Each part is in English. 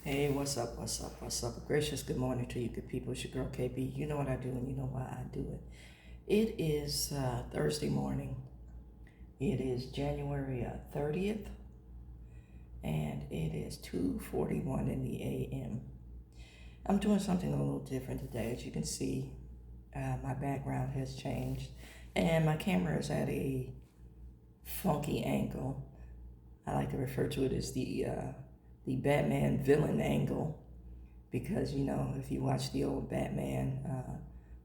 Hey, what's up? What's up? What's up? Gracious good morning to you, good people. It's your girl KB. You know what I do and you know why I do it. It is Thursday morning. It is January 30th and it is 2:41 in the a.m. I'm doing something a little different today. As you can see, my background has changed and my camera is at a funky angle. I like to refer to it as the Batman villain angle because if you watch the old Batman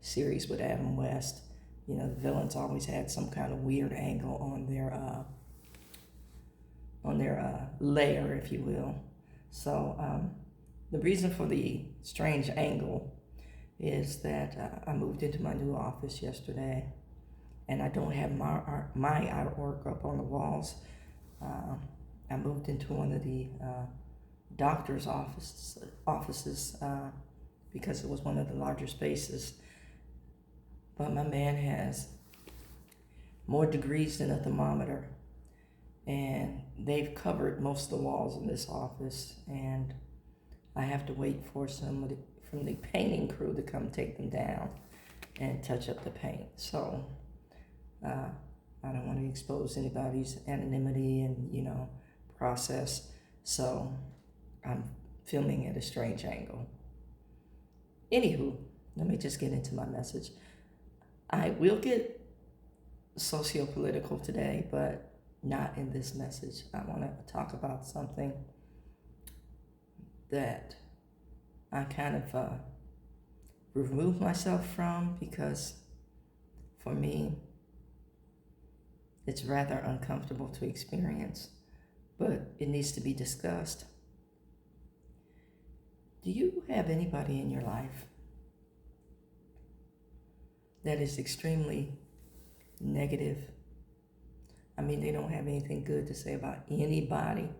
series with Adam West, the villains always had some kind of weird angle on their layer, if you will. So the reason for the strange angle is that I moved into my new office yesterday, and I don't have my artwork up on the walls. I moved into one of the doctor's offices because it was one of the larger spaces. But my man has more degrees than a thermometer, and they've covered most of the walls in this office, and I have to wait for somebody from the painting crew to come take them down and touch up the paint. So I don't want to expose anybody's anonymity and process. So I'm filming at a strange angle. Anywho, let me just get into my message. I will get socio-political today, but not in this message. I want to talk about something that I kind of remove myself from because for me, it's rather uncomfortable to experience, but it needs to be discussed. Do you have anybody in your life that is extremely negative? I mean, they don't have anything good to say about anybody.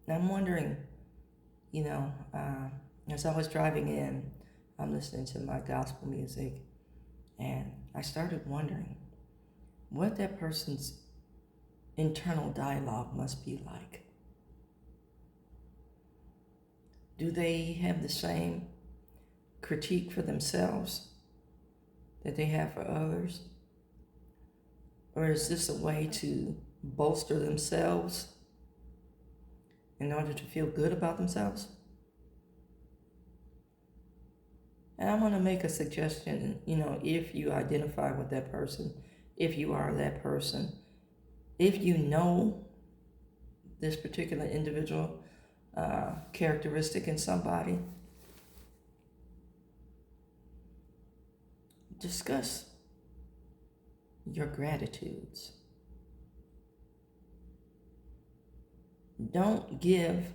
And I'm wondering, as I was driving in, I'm listening to my gospel music, and I started wondering what that person's internal dialogue must be like. Do they have the same critique for themselves that they have for others? Or is this a way to bolster themselves in order to feel good about themselves? And I want to make a suggestion, if you identify with that person, if you are that person, if you know this particular individual characteristic in somebody, discuss your gratitudes. Don't give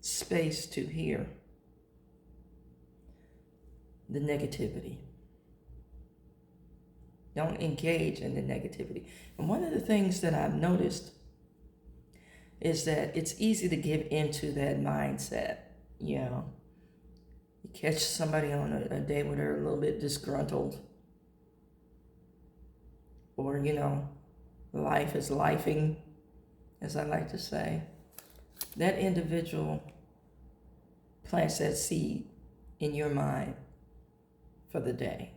space to hear the negativity. Don't engage in the negativity. And one of the things that I've noticed is that it's easy to give into that mindset. You catch somebody on a day where they're a little bit disgruntled, or life is lifing, as I like to say. That individual plants that seed in your mind for the day.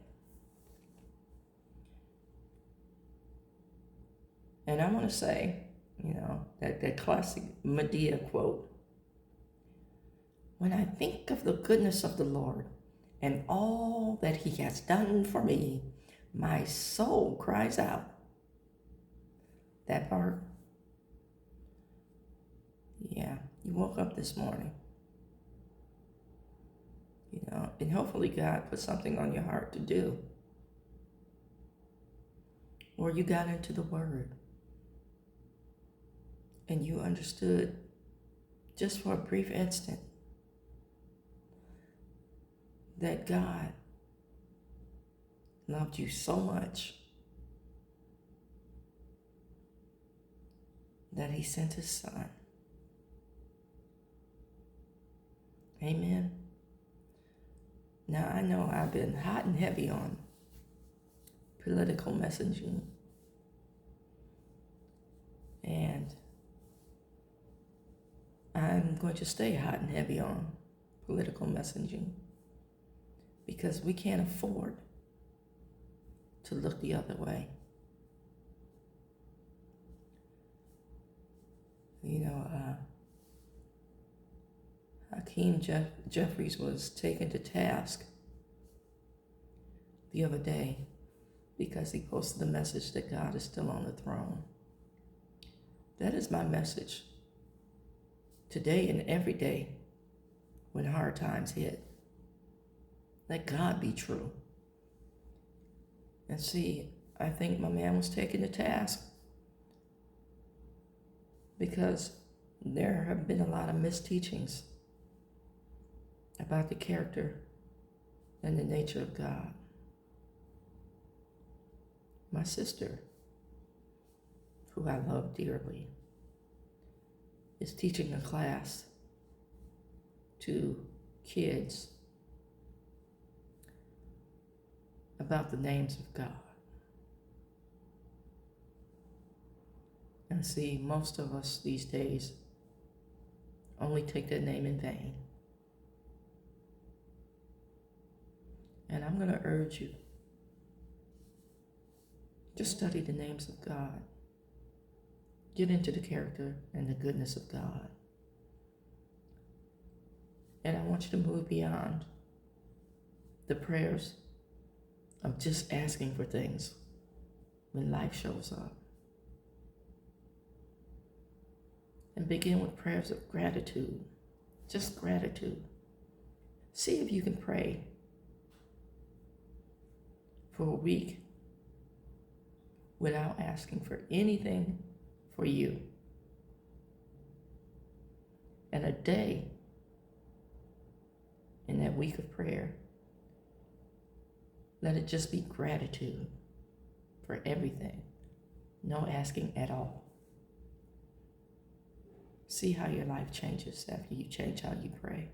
And I want to say, that classic Medea quote, when I think of the goodness of the Lord and all that he has done for me, my soul cries out. That part. Yeah, you woke up this morning. And hopefully God put something on your heart to do. Or you got into the Word and you understood just for a brief instant that God loved you so much that he sent his son. Amen. Now, I know I've been hot and heavy on political messaging, and going to stay hot and heavy on political messaging because we can't afford to look the other way. You know, Hakeem Jeffries was taken to task the other day because he posted the message that God is still on the throne. That is my message today and every day when hard times hit. Let God be true. And see, I think my man was taken to task because there have been a lot of misteachings about the character and the nature of God. My sister, who I love dearly, is teaching a class to kids about the names of God. And see, most of us these days only take that name in vain. And I'm going to urge you, just study the names of God. Get into the character and the goodness of God. And I want you to move beyond the prayers of just asking for things when life shows up. And begin with prayers of gratitude, just gratitude. See if you can pray for a week without asking for anything for you. And a day in that week of prayer, let it just be gratitude for everything. No asking at all. See how your life changes after you change how you pray.